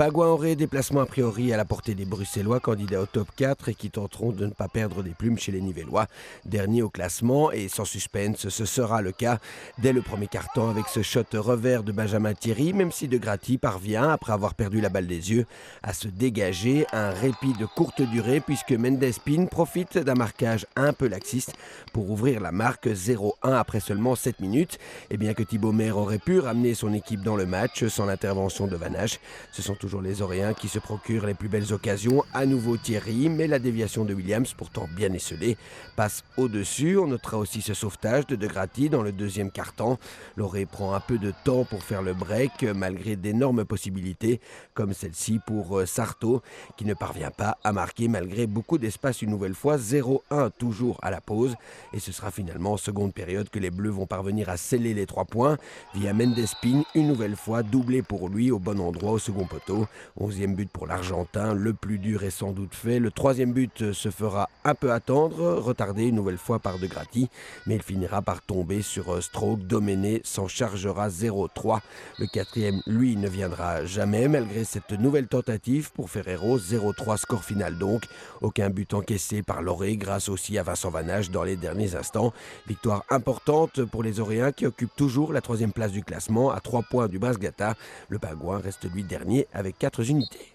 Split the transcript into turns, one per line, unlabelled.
Pagouin aurait des placements a priori à la portée des Bruxellois candidats au top 4 et qui tenteront de ne pas perdre des plumes chez les Nivellois. Dernier au classement et sans suspense, ce sera le cas dès le premier quart-temps avec ce shot revers de Benjamin Thierry, même si De Grati parvient, après avoir perdu la balle des yeux, à se dégager. Un répit de courte durée puisque Mendes Pin profite d'un marquage un peu laxiste pour ouvrir la marque 0-1 après seulement 7 minutes. Et bien que Thibaut Maire aurait pu ramener son équipe dans le match sans l'intervention de Van Hache, ce sont toujours les Oréens qui se procurent les plus belles occasions. À nouveau Thierry, mais la déviation de Williams, pourtant bien esselée, passe au-dessus. On notera aussi ce sauvetage de Grati dans le deuxième quart-temps. Loré prend un peu de temps pour faire le break, malgré d'énormes possibilités, comme celle-ci pour Sarto, qui ne parvient pas à marquer malgré beaucoup d'espace une nouvelle fois. 0-1 toujours à la pause. Et ce sera finalement en seconde période que les Bleus vont parvenir à sceller les 3 points via Mendes Pin, une nouvelle fois doublé pour lui au bon endroit au second poteau. 11e but pour l'Argentin, le plus dur est sans doute fait. Le 3e but se fera un peu attendre, retardé une nouvelle fois par De Grati, mais il finira par tomber sur Stroke. Domenech s'en chargera 0-3. Le 4e, lui, ne viendra jamais malgré cette nouvelle tentative pour Ferrero. 0-3 score final donc. Aucun but encaissé par Loré grâce aussi à Vincent Van Hache dans les derniers instants. Victoire importante pour les Oréens qui occupent toujours la 3e place du classement à 3 points du Brasgata. Le Pagouin reste lui dernier avec 4 unités.